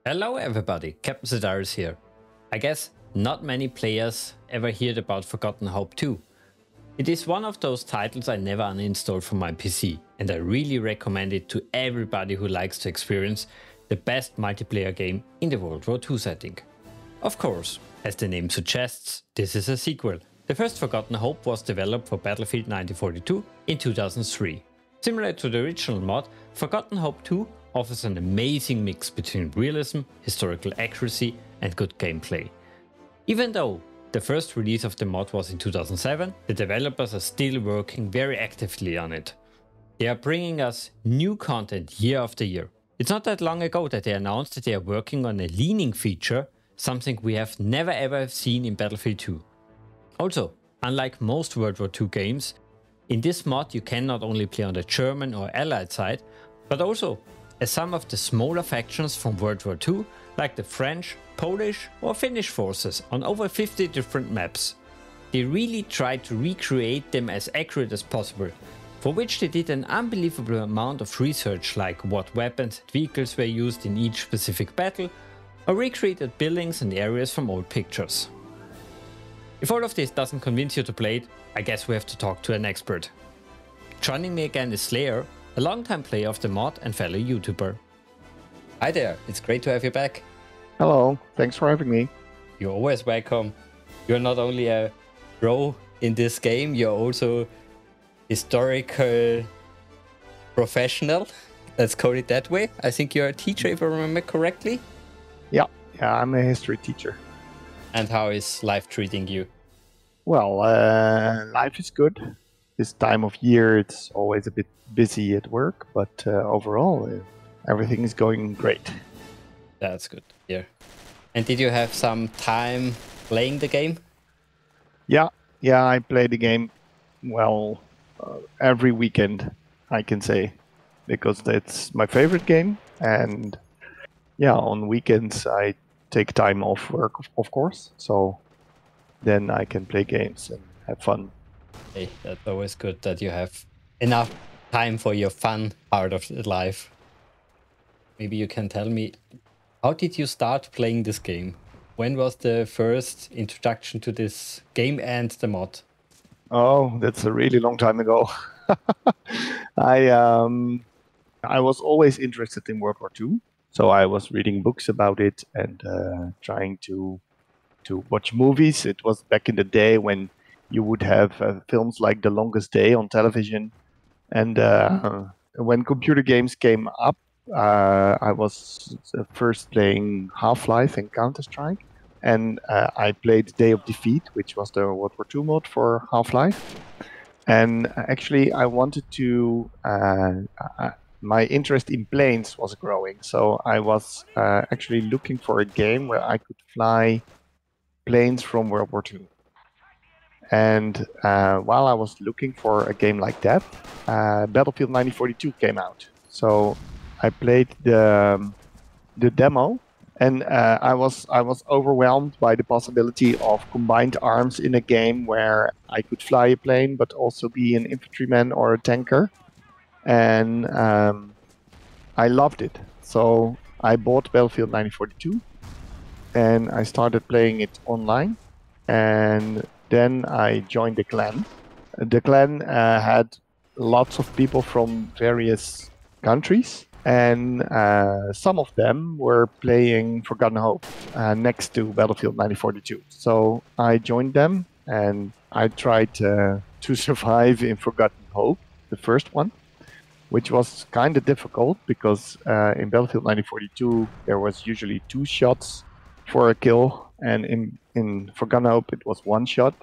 Hello everybody, Captain Sidaris here. I guess not many players ever heard about Forgotten Hope 2. It is one of those titles I never uninstalled from my PC, and I really recommend it to everybody who likes to experience the best multiplayer game in the World War II setting. Of course, as the name suggests, this is a sequel. The first Forgotten Hope was developed for Battlefield 1942 in 2003. Similar to the original mod, Forgotten Hope 2 offers an amazing mix between realism, historical accuracy and good gameplay. Even though the first release of the mod was in 2007, the developers are still working very actively on it. They are bringing us new content year after year. It's not that long ago that they announced that they are working on a leaning feature, something we have never ever seen in Battlefield 2. Also, unlike most World War II games, in this mod you can not only play on the German or Allied side, but also as some of the smaller factions from World War II, like the French, Polish or Finnish forces on over 50 different maps. They really tried to recreate them as accurate as possible, for which they did an unbelievable amount of research, like what weapons and vehicles were used in each specific battle, or recreated buildings and areas from old pictures. If all of this doesn't convince you to play it, I guess we have to talk to an expert. Joining me again is Slayer, a longtime player of the mod and fellow YouTuber. Hi there, it's great to have you back. Hello, thanks for having me. You're always welcome. You're not only a pro in this game, you're also historical professional. Let's call it that way. I think you're a teacher, if I remember correctly. Yeah, I'm a history teacher. And how is life treating you? Well, life is good. This time of year, it's always a bit busy at work, but overall, everything is going great. That's good to hear. And did you have some time playing the game? Yeah, I play the game, well, every weekend, I can say, because that's my favorite game. And yeah, on weekends, I take time off work, of course, so then I can play games and have fun. Hey, that's always good that you have enough time for your fun part of life. Maybe you can tell me, how did you start playing this game? When was the first introduction to this game and the mod? Oh, that's a really long time ago. I was always interested in World War II, so I was reading books about it and trying to watch movies. It was back in the day when you would have films like The Longest Day on television, and when computer games came up, I was first playing Half-Life and Counter-Strike, and I played Day of Defeat, which was the World War II mod for Half-Life. And actually, I wanted to. My interest in planes was growing, so I was actually looking for a game where I could fly planes from World War II. And while I was looking for a game like that, Battlefield 1942 came out. So I played the demo, and I was overwhelmed by the possibility of combined arms in a game where I could fly a plane, but also be an infantryman or a tanker. And I loved it. So I bought Battlefield 1942, and I started playing it online. And then I joined the clan. The clan had lots of people from various countries, and some of them were playing Forgotten Hope next to Battlefield 1942. So I joined them, and I tried to survive in Forgotten Hope, the first one, which was kind of difficult because in Battlefield 1942 there was usually 2 shots for a kill, and in Forgotten Hope it was 1 shot.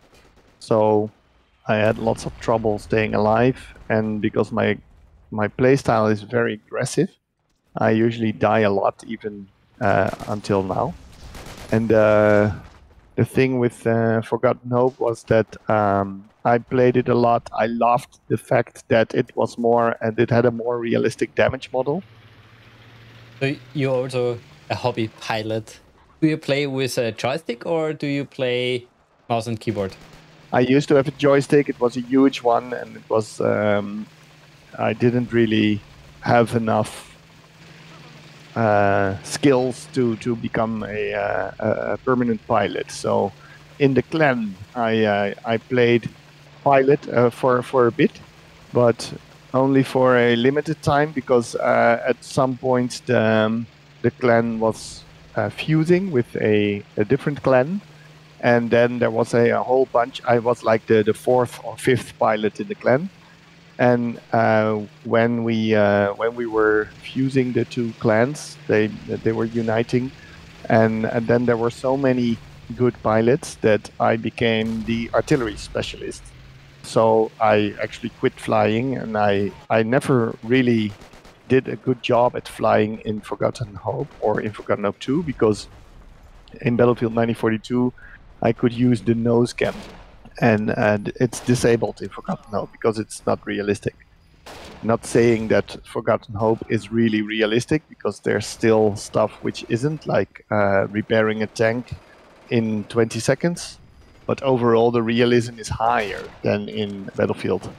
So I had lots of trouble staying alive, and because my playstyle is very aggressive, I usually die a lot, even until now. And the thing with Forgotten Hope was that I played it a lot. I loved the fact that it was more, and it had a more realistic damage model. So you're also a hobby pilot. Do you play with a joystick or do you play mouse and keyboard? I used to have a joystick. It was a huge one, and it was I didn't really have enough skills to become a permanent pilot. So in the clan, I played pilot for a bit, but only for a limited time because at some point the clan was fusing with a different clan. And then there was a whole bunch. I was like the fourth or fifth pilot in the clan. And when we were fusing the two clans, they were uniting, and then there were so many good pilots that I became the artillery specialist. So I actually quit flying, and I never really did a good job at flying in Forgotten Hope or in Forgotten Hope 2, because in Battlefield 1942 I could use the nose cam, and it's disabled in Forgotten Hope because it's not realistic. Not saying that Forgotten Hope is really realistic, because there's still stuff which isn't, like repairing a tank in 20 seconds, but overall the realism is higher than in Battlefield.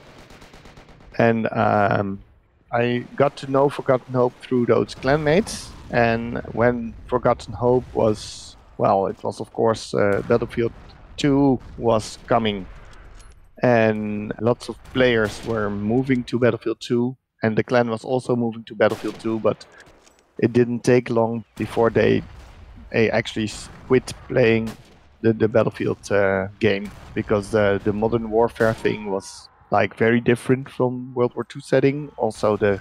And I got to know Forgotten Hope through those clanmates, and when Forgotten Hope was, well, it was of course Battlefield 2 was coming, and lots of players were moving to Battlefield 2, and the clan was also moving to Battlefield 2, but it didn't take long before they actually quit playing the Battlefield game, because the modern warfare thing was like very different from World War II setting. Also the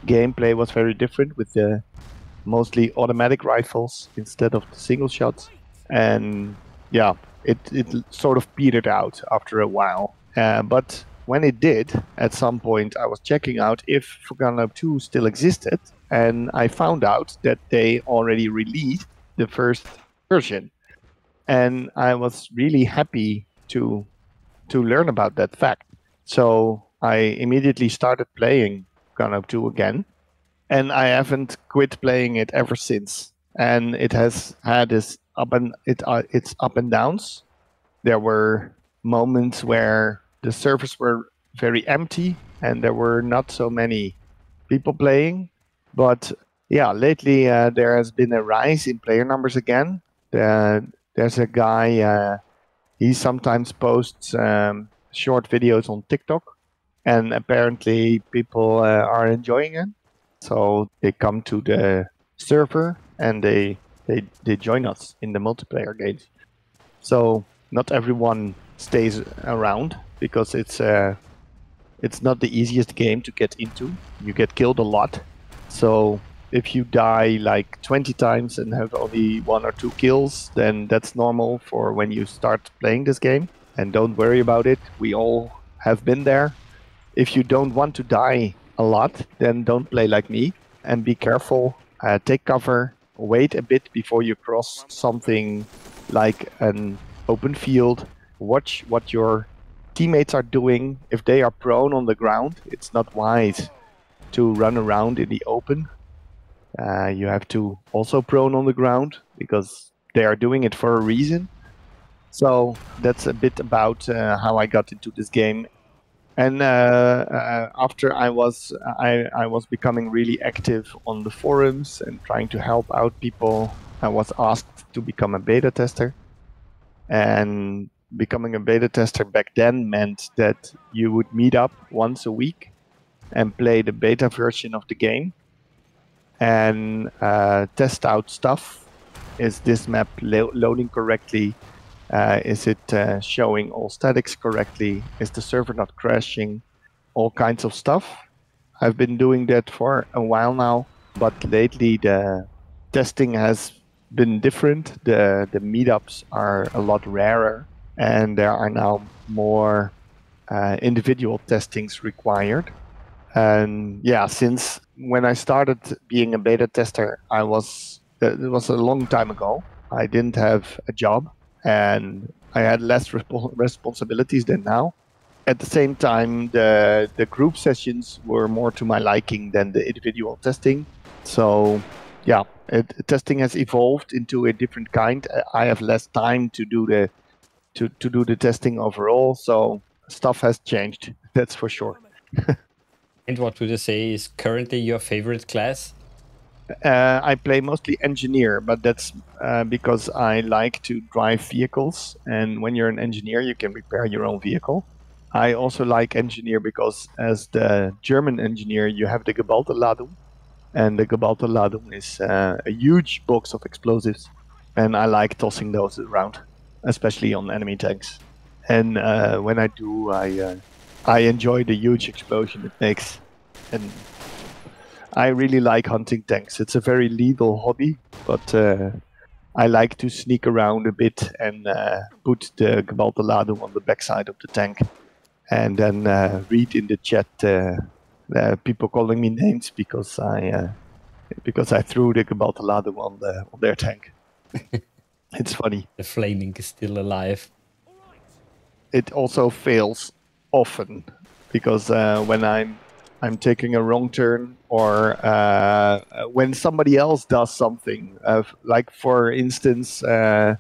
gameplay was very different, with the mostly automatic rifles instead of the single shots. And yeah, it sort of petered out after a while. But when it did, at some point I was checking out if Forgotten Hope 2 still existed, and I found out that they already released the first version. And I was really happy to learn about that fact. So I immediately started playing Forgotten Hope 2 again, and I haven't quit playing it ever since. And it has had its up and downs. There were moments where the servers were very empty and there were not so many people playing. But yeah, lately there has been a rise in player numbers again. There's a guy, he sometimes posts short videos on TikTok, and apparently people are enjoying it. So they come to the server and they join us in the multiplayer games. So not everyone stays around, because it's not the easiest game to get into. You get killed a lot. So if you die like 20 times and have only 1 or 2 kills, then that's normal for when you start playing this game. And don't worry about it. We all have been there. If you don't want to die a lot, then don't play like me, and be careful. Take cover, wait a bit before you cross something like an open field. Watch what your teammates are doing. If they are prone on the ground, it's not wise to run around in the open. You have to also prone on the ground, because they are doing it for a reason. So that's a bit about how I got into this game. And after I was becoming really active on the forums and trying to help out people, I was asked to become a beta tester. And becoming a beta tester back then meant that you would meet up once a week and play the beta version of the game and test out stuff. Is this map loading correctly? Is it showing all statics correctly? Is the server not crashing? All kinds of stuff. I've been doing that for a while now, but lately the testing has been different. The meetups are a lot rarer, and there are now more individual testings required. And yeah, since when I started being a beta tester, it was a long time ago. I didn't have a job, and I had less responsibilities than now. At the same time, the group sessions were more to my liking than the individual testing. So yeah, testing has evolved into a different kind. I have less time to do the testing overall, so stuff has changed, that's for sure. And what would you say is currently your favorite class? I play mostly engineer, but that's because I like to drive vehicles. And when you're an engineer, you can repair your own vehicle. I also like engineer because as the German engineer, you have the Gebalteladung. And the Gebalteladung is a huge box of explosives. And I like tossing those around, especially on enemy tanks. And when I do, I enjoy the huge explosion it makes. And I really like hunting tanks. It's a very lethal hobby, but I like to sneak around a bit and put the Gebalteladung on the backside of the tank, and then read in the chat people calling me names because I threw the Gebalteladung on their tank. It's funny. The flaming is still alive. It also fails often because when I'm taking a wrong turn, or when somebody else does something. Like for instance, I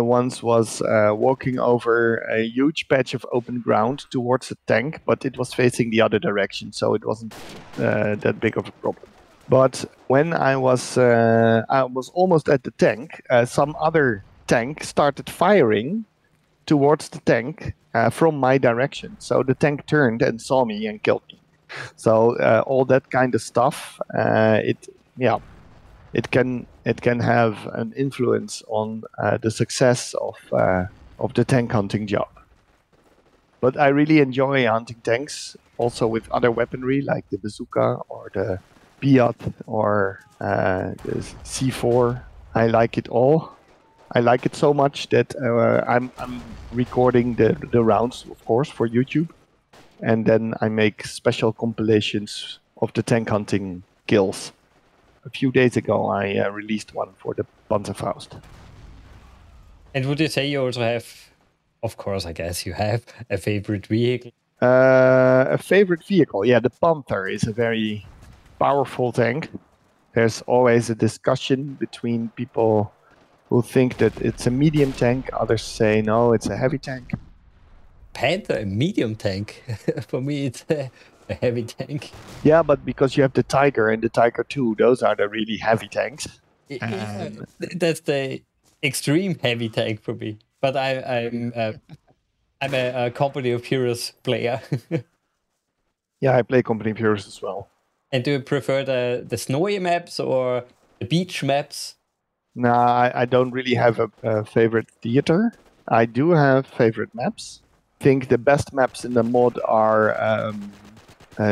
once was walking over a huge patch of open ground towards a tank, but it was facing the other direction, so it wasn't that big of a problem. But when I was almost at the tank, some other tank started firing towards the tank from my direction. So the tank turned and saw me and killed me. So all that kind of stuff, it can have an influence on the success of the tank hunting job. But I really enjoy hunting tanks, also with other weaponry like the bazooka or the Piat or the C4. I like it all. I like it so much that I'm recording the rounds, of course, for YouTube. And then I make special compilations of the tank hunting kills. A few days ago, I released one for the Panzerfaust. And would you say you also have, of course, I guess you have a favorite vehicle? A favorite vehicle? Yeah, the Panther is a very powerful tank. There's always a discussion between people who think that it's a medium tank. Others say, no, it's a heavy tank. Panther, a medium tank? For me, it's a heavy tank. Yeah, but because you have the Tiger and the Tiger 2, those are the really heavy tanks. Yeah, that's the extreme heavy tank for me. But I'm a Company of Heroes player. Yeah, I play Company of Heroes as well. And do you prefer the snowy maps or the beach maps? No, I don't really have a favorite theater. I do have favorite maps. I think the best maps in the mod are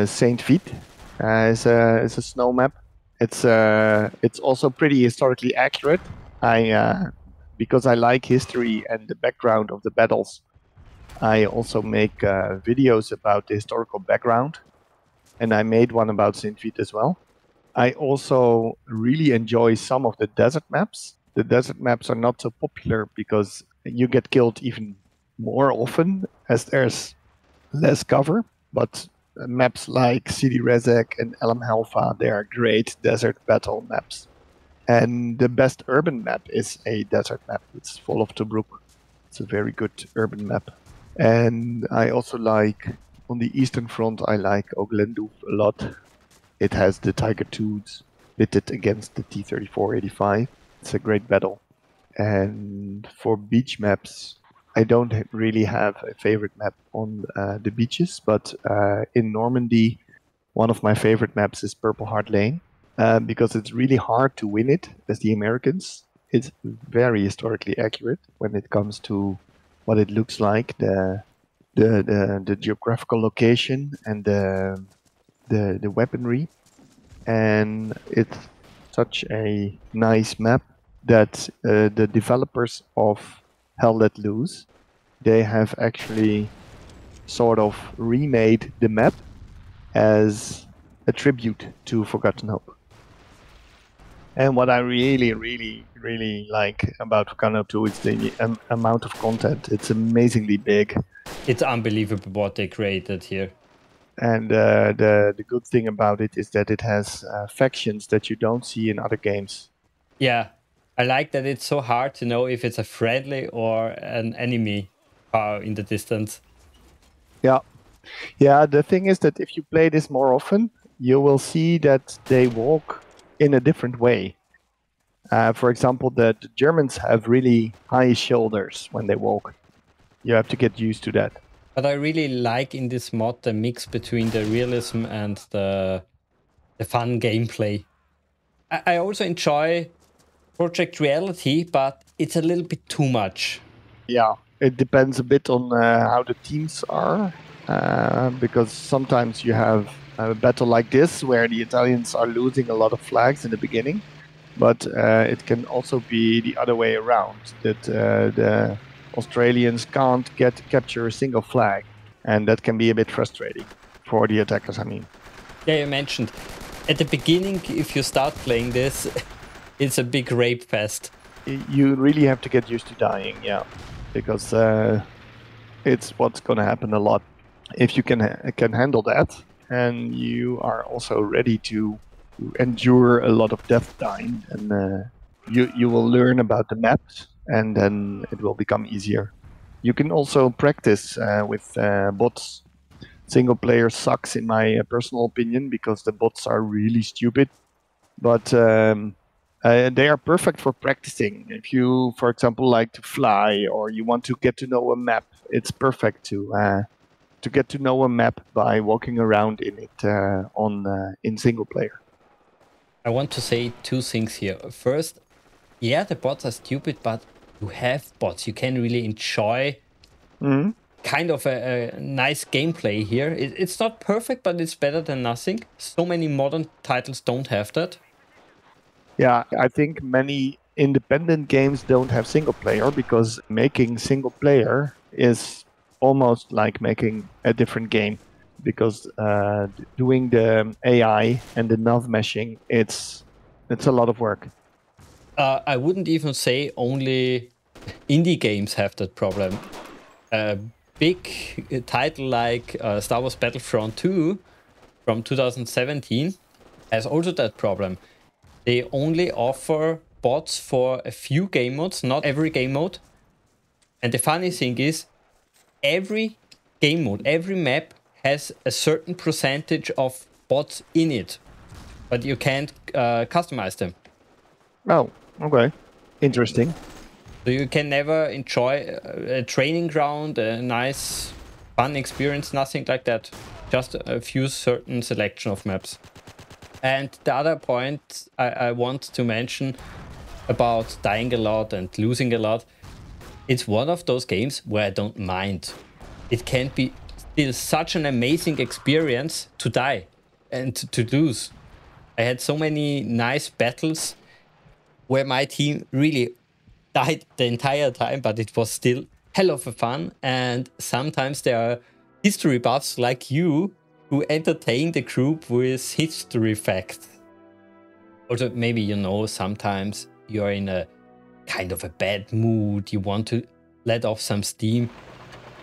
Saint Vith is a snow map. It's also pretty historically accurate. Because I like history and the background of the battles, I also make videos about the historical background, and I made one about Saint Vith as well. I also really enjoy some of the desert maps. The desert maps are not so popular because you get killed even more often as there's less cover, but maps like Sidi Rezek and Elam Halfa, they are great desert battle maps. And the best urban map is a desert map. It's Fall of Tobruk. It's a very good urban map. And I also like, on the Eastern Front, I like Oglenduf a lot. It has the Tiger 2s pitted against the T-34-85. It's a great battle. And for beach maps, I don't really have a favorite map on the beaches, but in Normandy, one of my favorite maps is Purple Heart Lane, because it's really hard to win it as the Americans. It's very historically accurate when it comes to what it looks like, the geographical location and the weaponry. And it's such a nice map that the developers of Hell Let Loose, they have actually sort of remade the map as a tribute to Forgotten Hope. And what I really, really, really like about Forgotten Hope 2 is the amount of content. It's amazingly big. It's unbelievable what they created here. And the good thing about it is that it has factions that you don't see in other games. Yeah, I like that it's so hard to know if it's a friendly or an enemy in the distance. Yeah. Yeah, the thing is that if you play this more often, you will see that they walk in a different way. For example, the Germans have really high shoulders when they walk. You have to get used to that. But I really like in this mod the mix between the realism and the fun gameplay. I also enjoy Project Reality, but it's a little bit too much. Yeah, it depends a bit on how the teams are, because sometimes you have a battle like this where the Italians are losing a lot of flags in the beginning, but it can also be the other way around, that the Australians can't capture a single flag, and that can be a bit frustrating for the attackers, I mean. Yeah, you mentioned at the beginning, if you start playing this, it's a big rape fest. You really have to get used to dying, yeah, because it's what's going to happen a lot. If you can handle that, and you are also ready to endure a lot of death dying, and you will learn about the maps, and then it will become easier. You can also practice with bots. Single player sucks in my personal opinion, because the bots are really stupid, but they are perfect for practicing. If you, for example, like to fly, or you want to get to know a map, it's perfect to get to know a map by walking around in it in single player. I want to say two things here. First, yeah, the bots are stupid, but you have bots. You can really enjoy kind of a nice gameplay here. It's not perfect, but it's better than nothing. So many modern titles don't have that. Yeah, I think many independent games don't have single player, because making single player is almost like making a different game, because doing the AI and the nav meshing, it's a lot of work. I wouldn't even say only indie games have that problem. A big title like Star Wars Battlefront 2 from 2017 has also that problem. They only offer bots for a few game modes, not every game mode. And the funny thing is, every game mode, every map has a certain percentage of bots in it, but you can't customize them. Oh, okay. Interesting. So you can never enjoy a training ground, a nice fun experience, nothing like that. Just a few certain selection of maps. And the other point I want to mention about dying a lot and losing a lot, it's one of those games where I don't mind. It can be still such an amazing experience to die and to lose. I had so many nice battles where my team really died the entire time, but it was still hell of a fun. And sometimes there are history buffs like you who entertain the group with history facts. Also, maybe you know, sometimes you're in a kind of a bad mood, you want to let off some steam.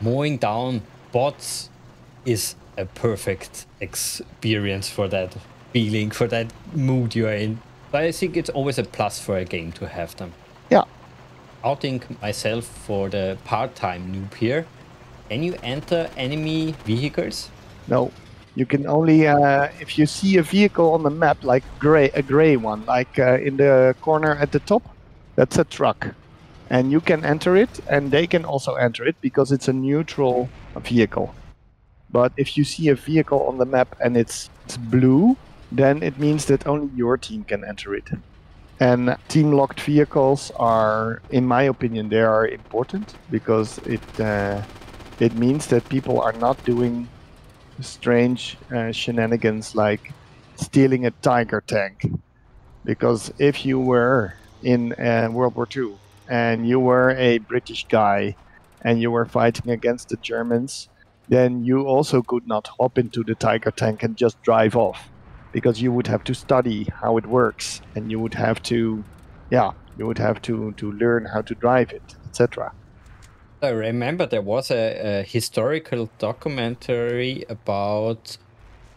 Mowing down bots is a perfect experience for that feeling, for that mood you're in. But I think it's always a plus for a game to have them. Yeah. Outing myself for the part-time noob here. Can you enter enemy vehicles? No. You can only, if you see a vehicle on the map, like a gray one, like in the corner at the top, that's a truck. And you can enter it, and they can also enter it, because it's a neutral vehicle. But if you see a vehicle on the map and it's blue, then it means that only your team can enter it. And team-locked vehicles are, in my opinion, they are important, because it means that people are not doing strange shenanigans like stealing a Tiger tank. Because if you were in World War II and you were a British guy and you were fighting against the Germans, then you also could not hop into the Tiger tank and just drive off, because you would have to study how it works, and you would have to, to learn how to drive it, etc. I remember there was a historical documentary about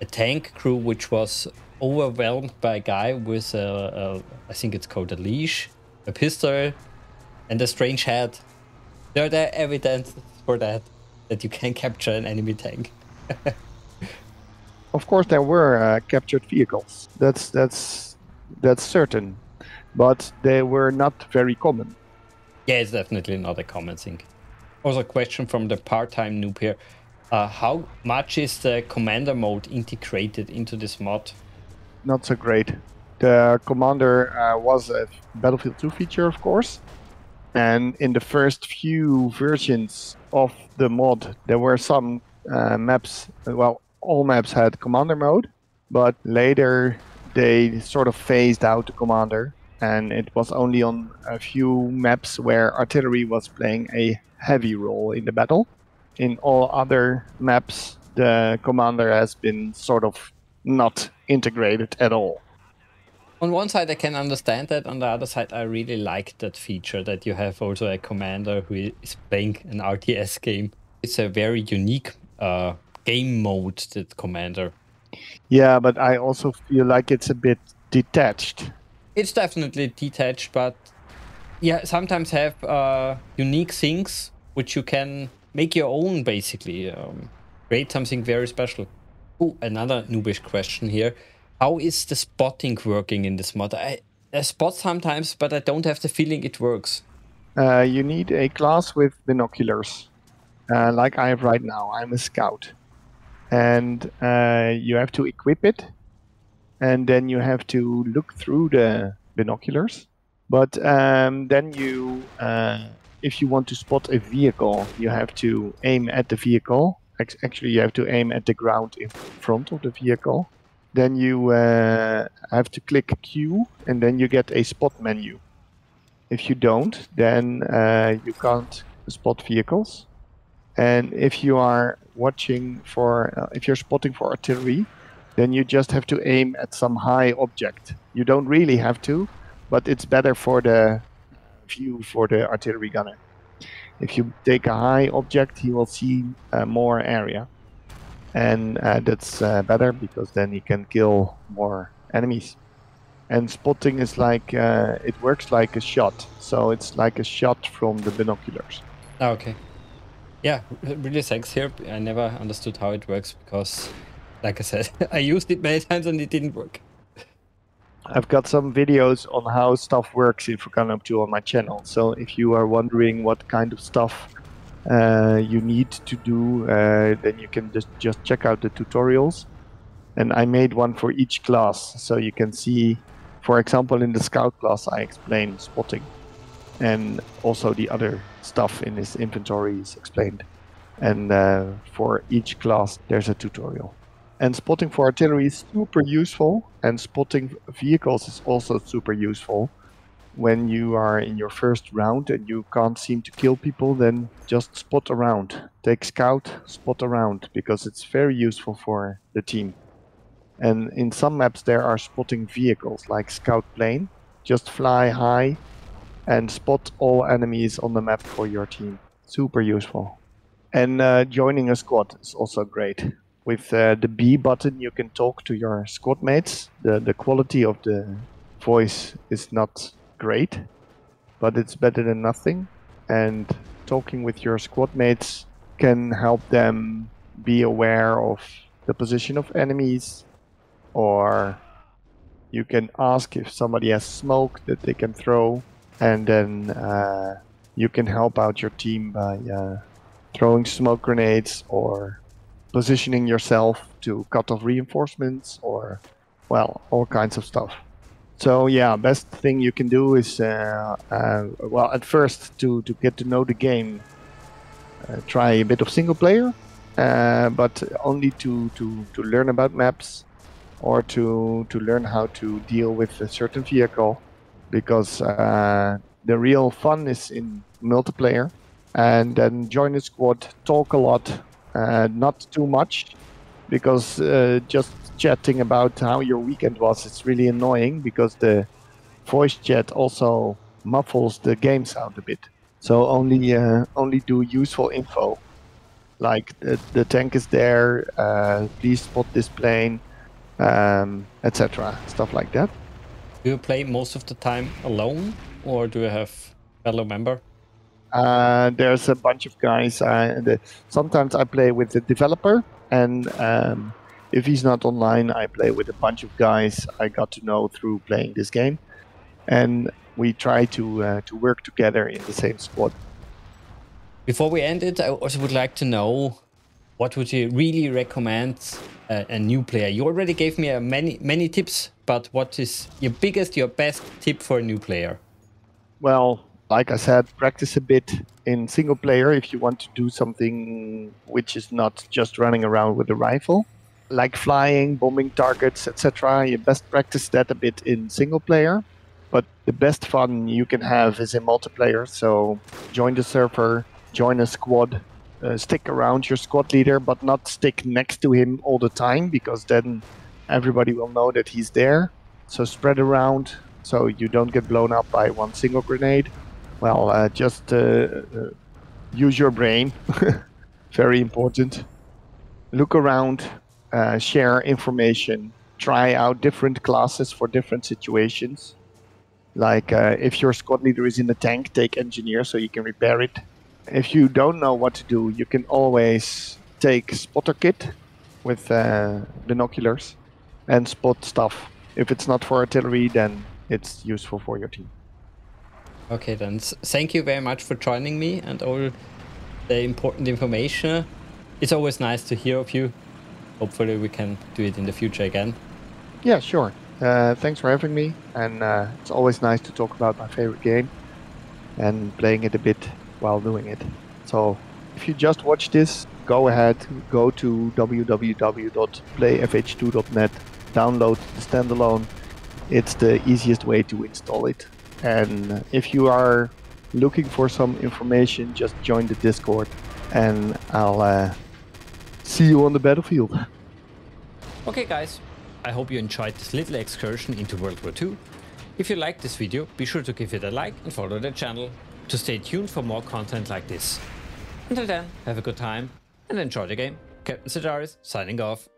a tank crew which was overwhelmed by a guy with I think it's called a leash, a pistol, and a strange hat. There are evidence for that you can capture an enemy tank. Of course, there were captured vehicles. That's that's certain. But they were not very common. Yeah, it's definitely not a common thing. Also, a question from the part-time noob here. How much is the commander mode integrated into this mod? Not so great. The commander was a Battlefield 2 feature, of course. And in the first few versions of the mod, there were some maps, well, all maps had commander mode, but later they sort of phased out the commander, and it was only on a few maps where artillery was playing a heavy role in the battle. In all other maps, the commander has been sort of not integrated at all. On one side, I can understand that. On the other side, I really like that feature that you have also a commander who is playing an RTS game. It's a very unique game mode, that commander. Yeah, but I also feel like it's a bit detached. It's definitely detached, but yeah, sometimes have unique things which you can make your own, basically. Create something very special. Oh, another noobish question here. How is the spotting working in this mod? I spot sometimes, but I don't have the feeling it works. You need a class with binoculars, like I have right now. I'm a scout. And you have to equip it, and then you have to look through the binoculars. But then you, if you want to spot a vehicle, you have to aim at the vehicle. Actually, you have to aim at the ground in front of the vehicle. Then you have to click Q, and then you get a spot menu. If you don't, then you can't spot vehicles. And if you are watching for, if you're spotting for artillery, then you just have to aim at some high object. You don't really have to, but it's better for the view for the artillery gunner. If you take a high object, he will see more area. And that's better because then he can kill more enemies. And spotting is like, it works like a shot. So it's like a shot from the binoculars. Oh, okay. Yeah, really thanks here. I never understood how it works because, like I said, I used it many times and it didn't work. I've got some videos on how stuff works in Volcano 2 on my channel. So if you are wondering what kind of stuff you need to do, then you can just check out the tutorials. And I made one for each class. So you can see, for example, in the Scout class, I explain spotting. And also the other stuff in this inventory is explained. And for each class, there's a tutorial. And spotting for artillery is super useful, and spotting vehicles is also super useful. When you are in your first round and you can't seem to kill people, then just spot around. Take scout, spot around, because it's very useful for the team. And in some maps there are spotting vehicles, like scout plane. Just fly high and spot all enemies on the map for your team. Super useful. And joining a squad is also great. With the B button, you can talk to your squad mates. The quality of the voice is not great, but it's better than nothing. And talking with your squad mates can help them be aware of the position of enemies, or you can ask if somebody has smoke that they can throw, and then you can help out your team by throwing smoke grenades or positioning yourself to cut off reinforcements, or, well, all kinds of stuff. So yeah, best thing you can do is, well, at first to get to know the game, try a bit of single player, but only to learn about maps, or to learn how to deal with a certain vehicle, because the real fun is in multiplayer. And then join a squad, talk a lot, not too much, because just chatting about how your weekend was, it's really annoying, because the voice chat also muffles the game sound a bit. So only do useful info, like the tank is there, please spot this plane, etc. Stuff like that. Do you play most of the time alone, or do you have fellow member? There's a bunch of guys. Sometimes I play with the developer, and If he's not online, I play with a bunch of guys I got to know through playing this game, and we try to work together in the same squad. Before we end it, I also would like to know, what would you really recommend a new player? You already gave me many tips, but what is your best tip for a new player? Well, like I said, practice a bit in single player if you want to do something which is not just running around with a rifle, like flying, bombing targets, etc. You best practice that a bit in single player. But the best fun you can have is in multiplayer. So join the server, join a squad, stick around your squad leader, but not stick next to him all the time, because then everybody will know that he's there. So spread around so you don't get blown up by one single grenade. Well, just use your brain. Very important. Look around, share information, try out different classes for different situations. Like if your squad leader is in a tank, take engineer so you can repair it. If you don't know what to do, you can always take spotter kit with binoculars and spot stuff. If it's not for artillery, then it's useful for your team. Okay, then thank you very much for joining me and all the important information. It's always nice to hear of you. Hopefully we can do it in the future again. Yeah, sure. Thanks for having me, and it's always nice to talk about my favorite game and playing it a bit while doing it. So if you just watch this, go ahead, go to www.playfh2.net, download the standalone. It's the easiest way to install it. And if you are looking for some information, just join the Discord and I'll see you on the battlefield. Okay guys, I hope you enjoyed this little excursion into World War II. If you liked this video, be sure to give it a like and follow the channel to stay tuned for more content like this. Until then, have a good time and enjoy the game. Captain Sidaris signing off.